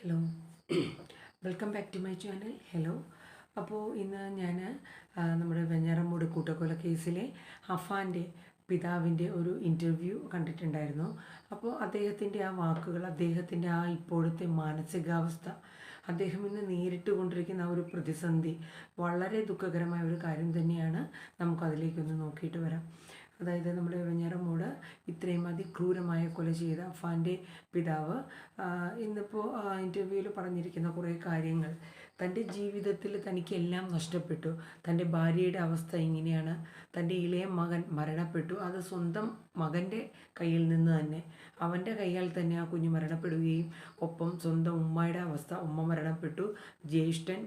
Hello welcome back to my channel. Hello. അപ്പോൾ ഇന്ന് ഞാൻ നമ്മുടെ വെഞ്ഞാറമ്മൂട് കൂട്ടക്കൊല കേസിലെ അഫാൻ്റെ പിതാവിൻ്റെ ഒരു ഇൻ്റർവ്യൂ കണ്ടിട്ടുണ്ടായിരുന്നു. അപ്പോൾ അദ്ദേഹത്തിൻ്റെ ആ വാക്കുകൾ, അദ്ദേഹത്തിൻ്റെ ആ ഇപ്പോഴത്തെ മാനസികാവസ്ഥ, അദ്ദേഹം ഇന്ന് നേരിട്ട് കൊണ്ടിരിക്കുന്ന ആ ഒരു പ്രതിസന്ധി വളരെ ദുഃഖകരമായ ഒരു കാര്യം തന്നെയാണ്. നമുക്കതിലേക്കൊന്ന് നോക്കിയിട്ട് വരാം. അതായത് നമ്മുടെ വെഞ്ഞാറമ്മൂട് ഇത്രയും അതിക്രൂരമായ കൊല ചെയ്ത അഫാൻ്റെ പിതാവ് ഇന്നിപ്പോൾ ഇൻ്റർവ്യൂവിൽ പറഞ്ഞിരിക്കുന്ന കുറേ കാര്യങ്ങൾ, തൻ്റെ ജീവിതത്തിൽ തനിക്കെല്ലാം നഷ്ടപ്പെട്ടു, തൻ്റെ ഭാര്യയുടെ അവസ്ഥ ഇങ്ങനെയാണ്, തൻ്റെ ഇളയ മകൻ മരണപ്പെട്ടു, അത് സ്വന്തം മകൻ്റെ കയ്യിൽ നിന്ന് തന്നെ, അവൻ്റെ കൈയാൽ തന്നെ ആ കുഞ്ഞ് മരണപ്പെടുകയും ഒപ്പം സ്വന്തം ഉമ്മയുടെ അവസ്ഥ, ഉമ്മ മരണപ്പെട്ടു,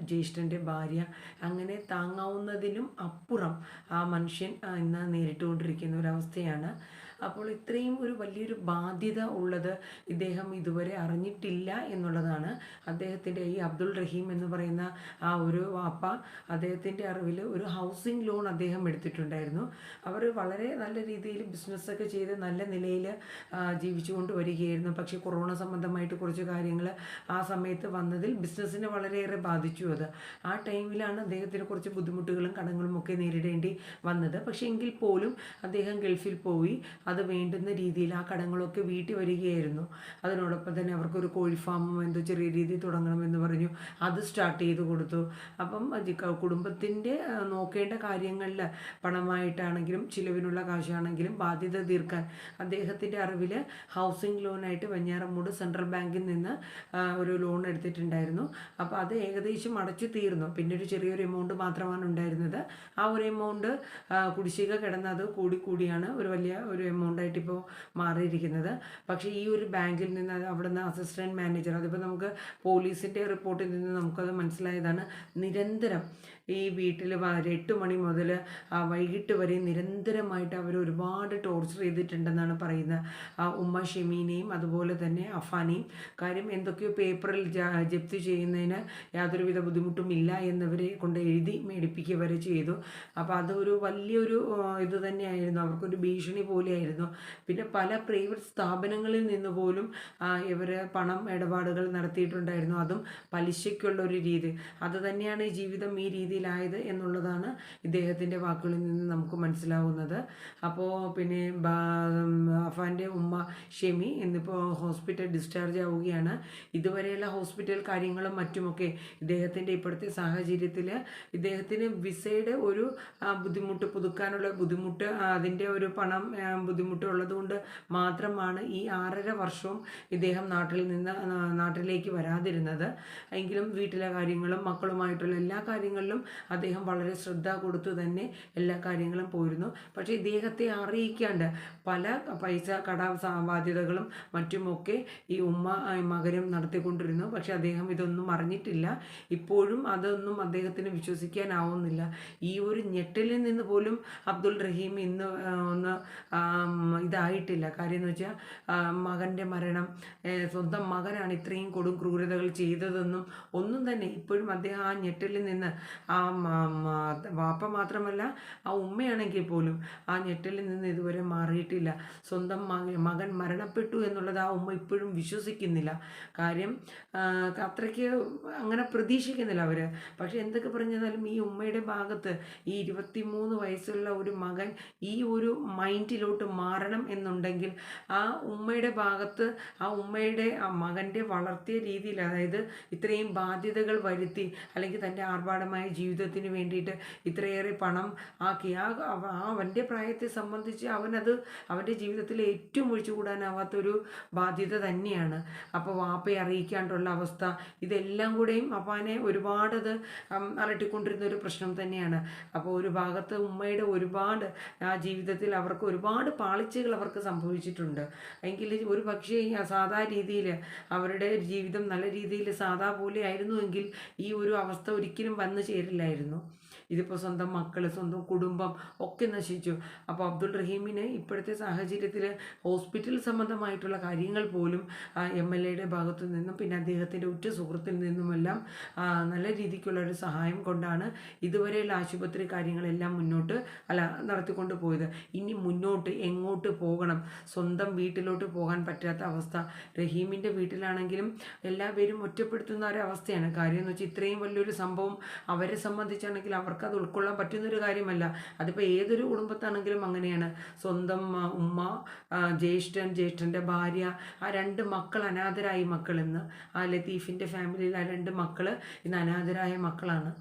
ജ്യേഷ്ഠൻ്റെ ഭാര്യ, അങ്ങനെ താങ്ങാവുന്നതിലും അപ്പുറം ആ മനുഷ്യൻ ഇന്ന് നേരിട്ടുകൊണ്ടിരിക്കുന്ന ഒരവസ്ഥയാണ്. അപ്പോൾ ഇത്രയും ഒരു വലിയൊരു ബാധ്യത ഉള്ളത് ഇദ്ദേഹം ഇതുവരെ അറിഞ്ഞിട്ടില്ല എന്നുള്ളതാണ്. അദ്ദേഹത്തിൻ്റെ ഈ അബ്ദുൾ റഹീം എന്ന് പറയുന്ന ആ ഒരു വാപ്പ, അദ്ദേഹത്തിൻ്റെ അറിവിൽ ഒരു ഹൗസിംഗ് ലോൺ അദ്ദേഹം എടുത്തിട്ടുണ്ടായിരുന്നു. അവർ വളരെ നല്ല രീതിയിൽ ബിസിനസ്സൊക്കെ ചെയ്ത് നല്ല നിലയിൽ ജീവിച്ചുകൊണ്ട് വരികയായിരുന്നു. പക്ഷേ കൊറോണ സംബന്ധമായിട്ട് കുറച്ച് കാര്യങ്ങൾ ആ സമയത്ത് വന്നതിൽ ബിസിനസ്സിനെ വളരെയേറെ ബാധിച്ചു. ആ ടൈമിലാണ് അദ്ദേഹത്തിന് കുറച്ച് ബുദ്ധിമുട്ടുകളും കടങ്ങളും ഒക്കെ നേരിടേണ്ടി വന്നത്. പക്ഷേ എങ്കിൽ പോലും അദ്ദേഹം ഗൾഫിൽ പോയി അത് വേണ്ടുന്ന രീതിയിൽ ആ കടങ്ങളൊക്കെ വീട്ടി വരികയായിരുന്നു. അതിനോടൊപ്പം തന്നെ അവർക്കൊരു കോഴി ഫാമും എന്തോ ചെറിയ രീതിയിൽ തുടങ്ങണമെന്ന് പറഞ്ഞു, അത് സ്റ്റാർട്ട് ചെയ്ത് കൊടുത്തു. അപ്പം കുടുംബത്തിൻ്റെ നോക്കേണ്ട കാര്യങ്ങളിൽ പണമായിട്ടാണെങ്കിലും ചിലവിനുള്ള കാശാണെങ്കിലും ബാധ്യത തീർക്കാൻ അദ്ദേഹത്തിൻ്റെ അറിവിൽ ഹൗസിംഗ് ലോണായിട്ട് വെഞ്ഞാറമ്മൂട് സെൻട്രൽ ബാങ്കിൽ നിന്ന് ഒരു ലോൺ എടുത്തിട്ടുണ്ടായിരുന്നു. അപ്പോൾ അത് ഏകദേശം അടച്ചു തീർന്നു. പിന്നെ ഒരു ചെറിയൊരു എമൗണ്ട് മാത്രമാണ് ഉണ്ടായിരുന്നത്. ആ ഒരു എമൗണ്ട് കുടിശ്ശിക കിടന്നത് കൂടിയാണ് ഒരു വലിയ ഒരു എമൗണ്ടായിട്ട് ഇപ്പോൾ മാറിയിരിക്കുന്നത്. പക്ഷേ ഈ ഒരു ബാങ്കിൽ നിന്ന് അവിടുന്ന് അസിസ്റ്റൻറ്റ് മാനേജർ, അതിപ്പോൾ നമുക്ക് പോലീസിൻ്റെ റിപ്പോർട്ടിൽ നിന്ന് നമുക്കത് മനസ്സിലായതാണ്, നിരന്തരം ഈ വീട്ടിൽ 8 മണി മുതൽ വൈകിട്ട് വരെ നിരന്തരമായിട്ട് അവർ ഒരുപാട് ടോർച്ചർ ചെയ്തിട്ടുണ്ടെന്നാണ് പറയുന്നത്. ഉമ്മ ഷെമീനെയും അതുപോലെ തന്നെ അഫാനെയും. കാര്യം എന്തൊക്കെയോ പേപ്പറിൽ ജപ്തി ചെയ്യുന്നതിന് യാതൊരുവിധ ബുദ്ധിമുട്ടും ഇല്ല എന്നവരെ കൊണ്ട് എഴുതി മേടിപ്പിക്കുക വരെ ചെയ്തു. അപ്പോൾ അതൊരു വലിയൊരു ഇത് തന്നെയായിരുന്നു, അവർക്കൊരു ഭീഷണി പോലെയായിരുന്നു. പിന്നെ പല പ്രൈവറ്റ് സ്ഥാപനങ്ങളിൽ നിന്ന് പോലും ഇവർ പണം ഇടപാടുകൾ നടത്തിയിട്ടുണ്ടായിരുന്നു, അതും പലിശയ്ക്കുള്ള ഒരു രീതി. അത് തന്നെയാണ് ഈ ജീവിതം ഈ രീതിയിലായത് എന്നുള്ളതാണ് ഇദ്ദേഹത്തിൻ്റെ വാക്കുകളിൽ നിന്ന് നമുക്ക് മനസ്സിലാവുന്നത്. അപ്പോൾ പിന്നെ അഫാൻ്റെ ഉമ്മ ഷെമി ഇന്നിപ്പോൾ ഹോസ്പിറ്റൽ ഡിസ്ചാർജ് ആവുകയാണ്. ഇതുവരെയുള്ള ഹോസ്പിറ്റൽ കാര്യങ്ങളും മറ്റുമൊക്കെ ഇദ്ദേഹത്തിൻ്റെ ഇപ്പോഴത്തെ സാഹചര്യത്തിൽ ഇദ്ദേഹത്തിന് വിസയുടെ ഒരു ബുദ്ധിമുട്ട്, പുതുക്കാനുള്ള ബുദ്ധിമുട്ട്, അതിൻ്റെ ഒരു പണം ബുദ്ധിമുട്ട് ഉള്ളതുകൊണ്ട് മാത്രമാണ് ഈ 6.5 വർഷവും ഇദ്ദേഹം നാട്ടിലേക്ക് വരാതിരുന്നത്. എങ്കിലും വീട്ടിലെ കാര്യങ്ങളും മക്കളുമായിട്ടുള്ള എല്ലാ കാര്യങ്ങളിലും അദ്ദേഹം വളരെ ശ്രദ്ധ കൊടുത്തു തന്നെ എല്ലാ കാര്യങ്ങളും പോയിരുന്നു. പക്ഷേ ഇദ്ദേഹത്തെ അറിയിക്കാണ്ട് പല പൈസ ബാധ്യതകളും മറ്റുമൊക്കെ ഈ ഉമ്മ മകനും നടത്തിക്കൊണ്ടിരുന്നു. പക്ഷെ അദ്ദേഹം ഇതൊന്നും അറിഞ്ഞിട്ടില്ല. ഇപ്പോഴും അതൊന്നും അദ്ദേഹത്തിന് വിശ്വസിക്കാനാവുന്നില്ല. ഈ ഒരു ഞെട്ടലിൽ നിന്ന് പോലും അബ്ദുൾ റഹീം ഇന്ന് ഒന്ന് ഇതായിട്ടില്ല. കാര്യം എന്ന് വെച്ചാൽ മകൻ്റെ മരണം, സ്വന്തം മകനാണ് ഇത്രയും കൊടും ക്രൂരതകൾ ചെയ്തതെന്നും ഒന്നും തന്നെ ഇപ്പോഴും അദ്ദേഹം ആ ഞെട്ടലിൽ നിന്ന്, ആ വാപ്പ മാത്രമല്ല ആ ഉമ്മയാണെങ്കിൽ പോലും ആ ഞെട്ടലിൽ നിന്ന് ഇതുവരെ മാറിയിട്ടില്ല. സ്വന്തം മകൻ മരണപ്പെട്ടു എന്നുള്ളത് ആ ഉമ്മ ഇപ്പോഴും വിശ്വസിക്കുന്നില്ല. കാര്യം അത്രയ്ക്ക് അങ്ങനെ പ്രതീക്ഷിക്കുന്നില്ല അവർ. പക്ഷെ എന്തൊക്കെ പറഞ്ഞാലും ഈ ഉമ്മയുടെ ഭാഗത്ത് ഈ 23 വയസ്സുള്ള ഒരു മകൻ ഈ ഒരു മൈൻഡിലോട്ട് മാറണം എന്നുണ്ടെങ്കിൽ ആ ഉമ്മയുടെ ഭാഗത്ത്, ആ ഉമ്മയുടെ ആ മകൻ്റെ വളർത്തിയ രീതിയിൽ, അതായത് ഇത്രയും ബാധ്യതകൾ വരുത്തി അല്ലെങ്കിൽ തൻ്റെ ആർഭാടമായ ജീവിതത്തിന് വേണ്ടിയിട്ട് ഇത്രയേറെ പണം ആക്കി അവൻ്റെ പ്രായത്തെ സംബന്ധിച്ച് അവൻ്റെ ജീവിതത്തിൽ ഏറ്റവും ഒഴിച്ചുകൂടാനാവാത്തൊരു ബാധ്യത തന്നെയാണ്. അപ്പോൾ വാപ്പയെ അറിയിക്കാണ്ടുള്ള അവസ്ഥ, ഇതെല്ലാം കൂടെയും അപ്പാനെ ഒരുപാടത് അലട്ടിക്കൊണ്ടിരുന്ന ഒരു പ്രശ്നം തന്നെയാണ്. അപ്പോൾ ഒരു ഭാഗത്ത് ഉമ്മയുടെ ഒരുപാട് ആ ജീവിതത്തിൽ അവർക്ക് ഒരുപാട് പാളിച്ചകൾ അവർക്ക് സംഭവിച്ചിട്ടുണ്ട്. എങ്കിൽ ഒരു പക്ഷേ സാധാ രീതിയിൽ അവരുടെ ജീവിതം നല്ല രീതിയിൽ സാധാ പോലെ ആയിരുന്നുവെങ്കിൽ ഈ ഒരു അവസ്ഥ ഒരിക്കലും വന്നു ചേരില്ല വീട്ടിലായിരുന്നു. ഇതിപ്പോൾ സ്വന്തം മക്കൾ, സ്വന്തം കുടുംബം ഒക്കെ നശിച്ചു. അപ്പോൾ അബ്ദുൾ റഹീമിന് ഇപ്പോഴത്തെ സാഹചര്യത്തിൽ ഹോസ്പിറ്റൽ സംബന്ധമായിട്ടുള്ള കാര്യങ്ങൾ പോലും MLA ഭാഗത്തു നിന്നും പിന്നെ അദ്ദേഹത്തിൻ്റെ ഉറ്റ സുഹൃത്തിൽ നിന്നുമെല്ലാം നല്ല രീതിക്കുള്ള ഒരു സഹായം കൊണ്ടാണ് ഇതുവരെയുള്ള ആശുപത്രി കാര്യങ്ങളെല്ലാം നടത്തിക്കൊണ്ട് പോയത്. ഇനി മുന്നോട്ട് എങ്ങോട്ട് പോകണം, സ്വന്തം വീട്ടിലോട്ട് പോകാൻ പറ്റാത്ത അവസ്ഥ. റഹീമിൻ്റെ വീട്ടിലാണെങ്കിലും എല്ലാവരും ഒറ്റപ്പെടുത്തുന്ന ഒരവസ്ഥയാണ്. കാര്യം എന്ന് വെച്ചാൽ ഇത്രയും വലിയൊരു സംഭവം അവരെ സംബന്ധിച്ചാണെങ്കിൽ അവർക്കത് ഉൾക്കൊള്ളാൻ പറ്റുന്നൊരു കാര്യമല്ല. അതിപ്പോൾ ഏതൊരു കുടുംബത്താണെങ്കിലും അങ്ങനെയാണ്. സ്വന്തം ഉമ്മ, ജ്യേഷ്ഠൻ്റെ ഭാര്യ, ആ 2 മക്കൾ അനാഥരായി മക്കളിന്ന്. ആ ലത്തീഫിൻ്റെ ഫാമിലിയിൽ ആ 2 മക്കൾ ഇന്ന് അനാഥരായ മക്കളാണ്.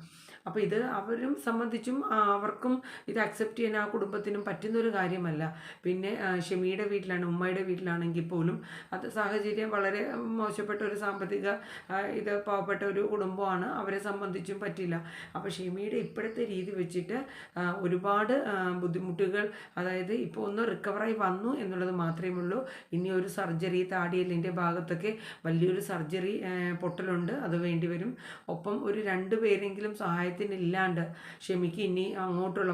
അപ്പോൾ ഇത് അവരും സംബന്ധിച്ചും അവർക്കും ഇത് അക്സെപ്റ്റ് ചെയ്യാൻ ആ കുടുംബത്തിനും പറ്റുന്നൊരു കാര്യമല്ല. പിന്നെ ഷെമിയുടെ വീട്ടിലാണ്, ഉമ്മയുടെ വീട്ടിലാണെങ്കിൽ പോലും അത് സാഹചര്യം വളരെ മോശപ്പെട്ട ഒരു സാമ്പത്തിക പാവപ്പെട്ട ഒരു കുടുംബമാണ്. അവരെ സംബന്ധിച്ചും പറ്റില്ല. അപ്പോൾ ഷെമിയുടെ ഇപ്പോഴത്തെ രീതി വെച്ചിട്ട് ഒരുപാട് ബുദ്ധിമുട്ടുകൾ, അതായത് ഇപ്പോൾ ഒന്ന് റിക്കവറായി വന്നു എന്നുള്ളത് മാത്രമേ ഉള്ളൂ. ഇനി ഒരു സർജറി, താടിയെല്ലിൻ്റെ ഭാഗത്തൊക്കെ വലിയൊരു സർജറി പൊട്ടലുണ്ട്, അത് വേണ്ടി വരും. ഒപ്പം ഒരു 2 പേരെങ്കിലും സഹായത്തിനില്ലാണ്ട് ഷെമിക്ക് ഇനി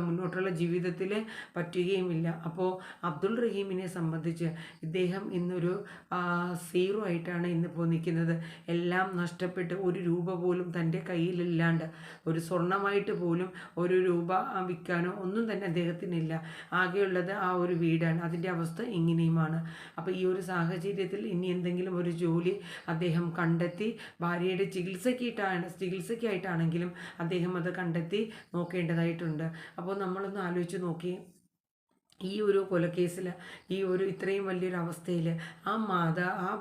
മുന്നോട്ടുള്ള ജീവിതത്തിൽ പറ്റുകയുമില്ല. അപ്പോൾ അബ്ദുൾ റഹീമിനെ സംബന്ധിച്ച് ഇദ്ദേഹം ഇന്നൊരു 0 ആയിട്ടാണ് ഇന്നിപ്പോൾ നിൽക്കുന്നത്. എല്ലാം നഷ്ടപ്പെട്ട് 1 രൂപ പോലും തൻ്റെ കയ്യിലില്ലാണ്ട്, ഒരു സ്വർണമായിട്ട് പോലും 1 രൂപ വിൽക്കാനോ ഒന്നും തന്നെ അദ്ദേഹത്തിനില്ല. ആകെയുള്ളത് ആ ഒരു വീടാണ്. അതിൻ്റെ അവസ്ഥ ഇങ്ങനെയുമാണ്. അപ്പോൾ ഈ ഒരു സാഹചര്യത്തിൽ ഇനി എന്തെങ്കിലും ഒരു ജോലി അദ്ദേഹം കണ്ടെത്തി, ഭാര്യയുടെ ചികിത്സയ്ക്കായിട്ടാണെങ്കിലും അദ്ദേഹം അത് കണ്ടെത്തി നോക്കേണ്ടതായിട്ടുണ്ട്. അപ്പോൾ നമ്മളൊന്ന് ആലോചിച്ച് നോക്കി, ഈ ഒരു കൊലക്കേസിൽ, ഈ ഒരു ഇത്രയും വലിയൊരു അവസ്ഥയിൽ ആ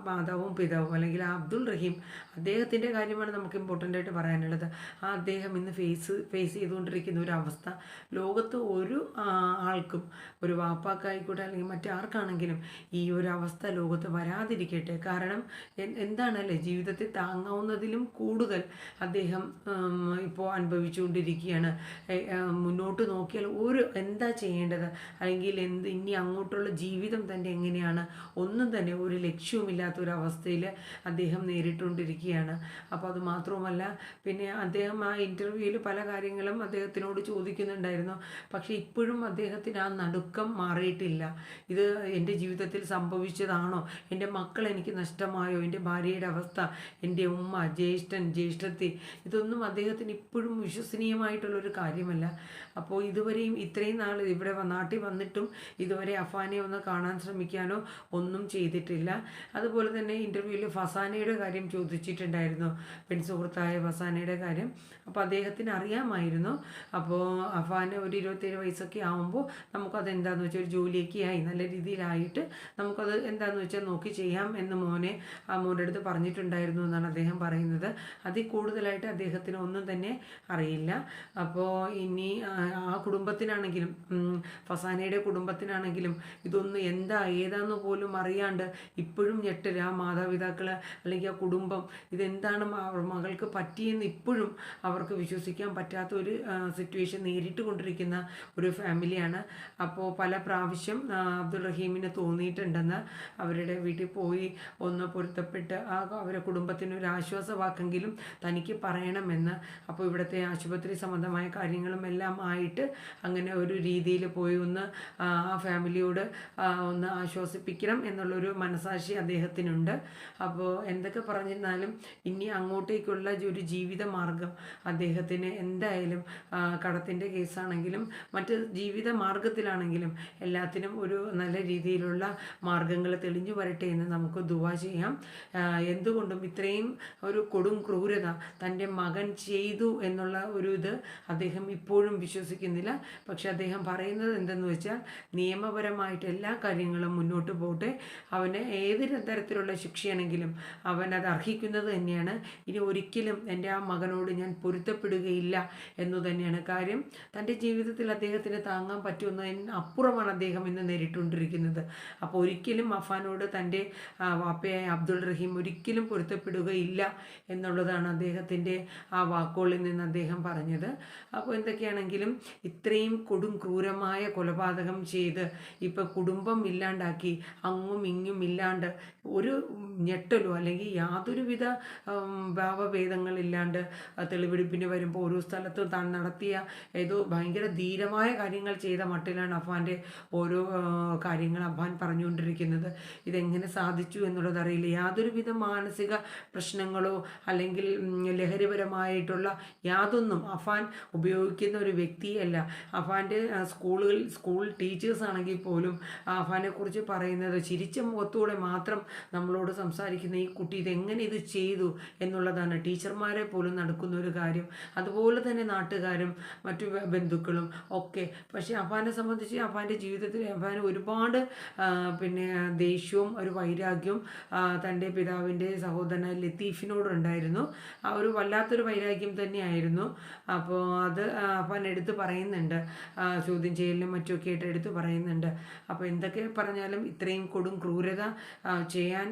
മാതാവും പിതാവും അല്ലെങ്കിൽ ആ അബ്ദുൾ റഹീം, അദ്ദേഹത്തിൻ്റെ കാര്യമാണ് നമുക്ക് ഇമ്പോർട്ടൻ്റ് ആയിട്ട് പറയാനുള്ളത്. അദ്ദേഹം ഇന്ന് ഫേസ് ചെയ്തുകൊണ്ടിരിക്കുന്ന ഒരു അവസ്ഥ ലോകത്ത് ഒരു ആൾക്കും, ഒരു വാപ്പാക്കായിക്കോട്ടെ അല്ലെങ്കിൽ മറ്റാർക്കാണെങ്കിലും ഈ ഒരു അവസ്ഥ ലോകത്ത് വരാതിരിക്കട്ടെ. കാരണം എന്താണല്ലേ, ജീവിതത്തിൽ താങ്ങാവുന്നതിലും കൂടുതൽ അദ്ദേഹം ഇപ്പോൾ അനുഭവിച്ചുകൊണ്ടിരിക്കുകയാണ്. മുന്നോട്ട് നോക്കിയാൽ എന്താ ചെയ്യേണ്ടത്, അല്ലെങ്കിൽ ഇനി അങ്ങോട്ടുള്ള ജീവിതം തന്നെ എങ്ങനെയാണ്, ഒന്നും തന്നെ ഒരു ലക്ഷ്യവുമില്ലാത്തൊരവസ്ഥയിൽ അദ്ദേഹം നേരിട്ടുകൊണ്ടിരിക്കുകയാണ്. അപ്പോൾ അത് മാത്രവുമല്ല, പിന്നെ അദ്ദേഹം ആ ഇൻ്റർവ്യൂവിൽ പല കാര്യങ്ങളും അദ്ദേഹത്തിനോട് ചോദിക്കുന്നുണ്ടായിരുന്നു. പക്ഷേ ഇപ്പോഴും അദ്ദേഹത്തിന് ആ നടുക്കം മാറിയിട്ടില്ല. ഇത് എൻ്റെ ജീവിതത്തിൽ സംഭവിച്ചതാണോ, എൻ്റെ മക്കൾ എനിക്ക് നഷ്ടമായോ, എൻ്റെ ഭാര്യയുടെ അവസ്ഥ, എൻ്റെ ഉമ്മ, ജ്യേഷ്ഠത്തി, ഇതൊന്നും അദ്ദേഹത്തിന് ഇപ്പോഴും വിശ്വസനീയമായിട്ടുള്ളൊരു കാര്യമല്ല. അപ്പോൾ ഇതുവരെയും ഇത്രയും നാൾ ഇവിടെ നാട്ടിൽ വന്നിട്ടും ഇതുവരെ അഫാനെ ഒന്ന് കാണാൻ ശ്രമിക്കാനോ ഒന്നും ചെയ്തിട്ടില്ല. അതുപോലെ തന്നെ ഇൻ്റർവ്യൂവിൽ ഫസാനയുടെ കാര്യം ചോദിച്ചിട്ടുണ്ടായിരുന്നു, പെൺസുഹൃത്തായ ഫസാനയുടെ കാര്യം. അപ്പോൾ അദ്ദേഹത്തിന് അറിയാമായിരുന്നു. അപ്പോൾ അഫാന് ഒരു 27 വയസ്സൊക്കെ ആകുമ്പോൾ നമുക്കതെന്താണെന്ന് വെച്ചാൽ ഒരു ജോലിയൊക്കെ ആയി നല്ല രീതിയിലായിട്ട് നമുക്കത് എന്താണെന്ന് വെച്ചാൽ നോക്കി ചെയ്യാം എന്ന് മോൻ്റെ അടുത്ത് പറഞ്ഞിട്ടുണ്ടായിരുന്നു എന്നാണ് അദ്ദേഹം പറയുന്നത്. അതിൽ കൂടുതലായിട്ട് അദ്ദേഹത്തിന് ഒന്നും തന്നെ അറിയില്ല. അപ്പോൾ ഇനി ആ കുടുംബത്തിനാണെങ്കിലും, ഫസാനയുടെ കുടുംബത്തിനാണെങ്കിലും ഇതൊന്നും ഏതാന്ന് പോലും അറിയാണ്ട് ഇപ്പോഴും ഞെട്ടൽ, ആ മാതാപിതാക്കൾ അല്ലെങ്കിൽ ആ കുടുംബം ഇതെന്താണ് മകൾക്ക് പറ്റിയെന്ന് ഇപ്പോഴും അവർക്ക് വിശ്വസിക്കാൻ പറ്റാത്ത ഒരു സിറ്റുവേഷൻ നേരിട്ട് കൊണ്ടിരിക്കുന്ന ഒരു ഫാമിലിയാണ്. അപ്പോൾ പല പ്രാവശ്യം അബ്ദുൾ റഹീമിന് തോന്നിയിട്ടുണ്ടെന്ന് അവരുടെ വീട്ടിൽ പോയി ഒന്ന് പൊരുത്തപ്പെട്ട് അവരുടെ കുടുംബത്തിനൊരു ആശ്വാസവാക്കെങ്കിലും തനിക്ക് പറയണമെന്ന്. അപ്പോൾ ഇവിടുത്തെ ആശുപത്രി സംബന്ധമായ കാര്യങ്ങളും എല്ലാം ആയിട്ട് അങ്ങനെ ഒരു രീതിയിൽ പോയി ഒന്ന് ആ ഫാമിലിയോട് ഒന്ന് ആശ്വസിപ്പിക്കണം എന്നുള്ളൊരു മനസാക്ഷി അദ്ദേഹത്തിനുണ്ട്. അപ്പോൾ എന്തൊക്കെ പറഞ്ഞിരുന്നാലും ഇനി അങ്ങോട്ടേക്കുള്ള ഒരു ജീവിത മാർഗം അദ്ദേഹത്തിന് എന്തായാലും, കടത്തിൻ്റെ കേസാണെങ്കിലും മറ്റ് ജീവിത മാർഗത്തിലാണെങ്കിലും എല്ലാത്തിനും ഒരു നല്ല രീതിയിലുള്ള മാർഗങ്ങൾ തെളിഞ്ഞു വരട്ടെ എന്ന് നമുക്ക് ദുആ ചെയ്യാം. എന്തുകൊണ്ടും ഇത്രയും ഒരു കൊടും ക്രൂരത തൻ്റെ മകൻ ചെയ്തു എന്നുള്ള ഒരു ഇത് അദ്ദേഹം ഇപ്പോഴും വിശ്വസിക്കുന്നില്ല. പക്ഷെ അദ്ദേഹം പറയുന്നത് എന്തെന്ന് വെച്ചാൽ നിയമപരമായിട്ട് എല്ലാ കാര്യങ്ങളും മുന്നോട്ട് പോട്ടെ, അവന് ഏത് തരത്തിലുള്ള ശിക്ഷയാണെങ്കിലും അവൻ അത് അർഹിക്കുന്നത് തന്നെയാണ്. ഇനി ഒരിക്കലും എൻ്റെ ആ മകനോട് ഞാൻ പൊരുത്തപ്പെടുകയില്ല എന്നു തന്നെയാണ്. കാര്യം തൻ്റെ ജീവിതത്തിൽ അദ്ദേഹത്തിന് താങ്ങാൻ പറ്റുന്നതിന് അപ്പുറമാണ് അദ്ദേഹം ഇന്ന് നേരിട്ടുകൊണ്ടിരിക്കുന്നത്. അപ്പോൾ ഒരിക്കലും അഫാനോട് തൻ്റെ വാപ്പയായ അബ്ദുൾ റഹീം ഒരിക്കലും പൊരുത്തപ്പെടുകയില്ല എന്നുള്ളതാണ് അദ്ദേഹത്തിൻ്റെ ആ വാക്കുകളിൽ നിന്ന് അദ്ദേഹം പറഞ്ഞത്. അപ്പോൾ എന്തൊക്കെയാണെങ്കിലും ഇത്രയും കൊടും ക്രൂരമായ കൊലപാതകം ചെയ്ത് ഇപ്പോൾ കുടുംബം ഇല്ലാണ്ടാക്കി, അങ്ങും ഇങ്ങും ഇല്ലാണ്ട് ഒരു ഞെട്ടലോ അല്ലെങ്കിൽ യാതൊരുവിധ ഭാവഭേദങ്ങളില്ലാണ്ട് തെളിവെടുപ്പിന് വരുമ്പോൾ ഓരോ സ്ഥലത്തും താൻ നടത്തിയ ഏതോ ഭയങ്കര ധീരമായ കാര്യങ്ങൾ ചെയ്ത മട്ടിലാണ് അഫാൻ്റെ ഓരോ കാര്യങ്ങൾ അഫാൻ പറഞ്ഞുകൊണ്ടിരിക്കുന്നത്. ഇതെങ്ങനെ സാധിച്ചു എന്നുള്ളത് അറിയില്ല. യാതൊരുവിധ മാനസിക പ്രശ്നങ്ങളോ അല്ലെങ്കിൽ ലഹരിപരമായിട്ടുള്ള യാതൊന്നും അഫാൻ ഉപയോഗിക്കുന്ന ഒരു വ്യക്തിയല്ല. അഫാൻ്റെ സ്കൂൾ ടീച്ചേഴ്സ് ആണെങ്കിൽ പോലും അഫാനെ കുറിച്ച് പറയുന്നത് ചിരിച്ച മുഖത്തൂടെ മാത്രം നമ്മളോട് സംസാരിക്കുന്ന ഈ കുട്ടി ഇതെങ്ങനെ ഇത് ചെയ്തു എന്നുള്ളതാണ്. ടീച്ചർമാരെ പോലും നടക്കുന്ന ഒരു കാര്യം. അതുപോലെ തന്നെ നാട്ടുകാരും മറ്റു ബന്ധുക്കളും ഒക്കെ. പക്ഷേ അഫാനെ സംബന്ധിച്ച് അഫാൻ്റെ ജീവിതത്തിൽ അഫാന് ഒരുപാട് ദേഷ്യവും ഒരു വൈരാഗ്യവും തൻ്റെ പിതാവിൻ്റെ സഹോദരനായ ലത്തീഫിനോടുണ്ടായിരുന്നു. ആ ഒരു വല്ലാത്തൊരു വൈരാഗ്യം തന്നെയായിരുന്നു. അപ്പോൾ അത് അഫാൻ എടുത്ത് പറയുന്നുണ്ട്, ചോദ്യം ചെയ്യലിനും മറ്റുമൊക്കെ ആയിട്ട് എടുത്ത് പറയുന്നുണ്ട്. അപ്പോൾ എന്തൊക്കെ പറഞ്ഞാലും ഇത്രയും കൊടും ക്രൂരത ചെയ്യാൻ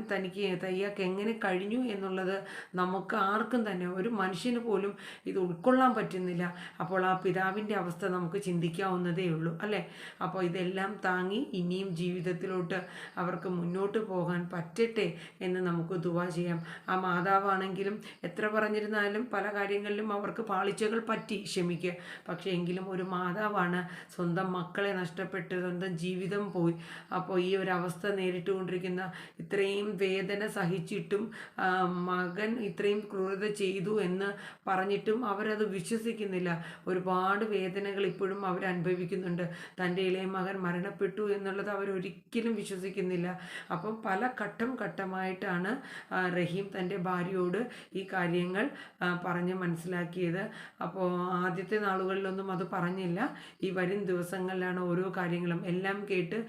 തയ്യാക്ക് എങ്ങനെ കഴിഞ്ഞു എന്നുള്ളത് നമുക്ക് ആർക്കും തന്നെ, ഒരു മനുഷ്യന് പോലും ഇത് ഉൾക്കൊള്ളാൻ പറ്റുന്നില്ല. അപ്പോൾ ആ പിതാവിൻ്റെ അവസ്ഥ നമുക്ക് ചിന്തിക്കാവുന്നതേ ഉള്ളൂ അല്ലേ. അപ്പോൾ ഇതെല്ലാം താങ്ങി ഇനിയും ജീവിതത്തിലോട്ട് അവർക്ക് മുന്നോട്ട് പോകാൻ പറ്റട്ടെ എന്ന് നമുക്ക് ദുആ ചെയ്യാം. ആ മാതാവാണെങ്കിലും എത്ര പറഞ്ഞിരുന്നാലും പല കാര്യങ്ങളിലും അവർക്ക് പാളിച്ചകൾ പറ്റി, ക്ഷമിക്കുക. പക്ഷേ എങ്കിലും ഒരു മാതാവാണ്, സ്വന്തം മക്കളെ നഷ്ടപ്പെട്ട് സ്വന്തം ജീവിതം പോയി. അപ്പോൾ ഈ ഒരു അവസ്ഥ നേരിട്ടുകൊണ്ടിരിക്കുന്ന, ഇത്രയും വേദന സഹിച്ചിട്ടും മകൻ ഇത്രയും ക്രൂരത ചെയ്തു എന്ന് പറഞ്ഞിട്ടും അവരത് വിശ്വസിക്കുന്നില്ല. ഒരുപാട് വേദനകൾ ഇപ്പോഴും അവരനുഭവിക്കുന്നുണ്ട്. തൻ്റെ ഇളയ മകൻ മരണപ്പെട്ടു എന്നുള്ളത് അവരൊരിക്കലും വിശ്വസിക്കുന്നില്ല. അപ്പം പല ഘട്ടമായിട്ടാണ് റഹീം തൻ്റെ ഭാര്യയോട് ഈ കാര്യങ്ങൾ പറഞ്ഞ് മനസ്സിലാക്കിയത്. അപ്പോൾ ആദ്യത്തെ നാളുകളിലൊന്നും അത് പറഞ്ഞില്ല. ഈ വരും ദിവസങ്ങളിലാണ് ഓരോ കാര്യങ്ങളും എല്ലാം കേട്ട്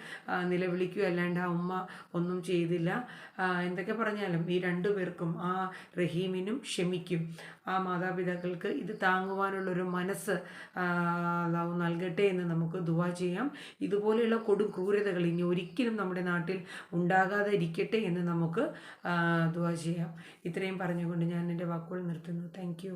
നിലവിളിക്കുക, അല്ലാണ്ട് ആ ഉമ്മ ഒന്നും ചെയ്തില്ല. എന്തൊക്കെ പറഞ്ഞാലും ഈ രണ്ടു പേർക്കും, ആ റഹീമിനും ഷെമിക്കും, ആ മാതാപിതാക്കൾക്ക് ഇത് താങ്ങുവാനുള്ളൊരു മനസ്സ് അല്ലാഹു നൽകട്ടെ എന്ന് നമുക്ക് ദുആ ചെയ്യാം. ഇതുപോലെയുള്ള കൊടും ക്രൂരതകൾ ഇനി ഒരിക്കലും നമ്മുടെ നാട്ടിൽ ഉണ്ടാകാതെ ഇരിക്കട്ടെ എന്ന് നമുക്ക് ദുആ ചെയ്യാം. ഇത്രയും പറഞ്ഞുകൊണ്ട് ഞാൻ എൻ്റെ വാക്കുകൾ നിർത്തുന്നു. Thank you.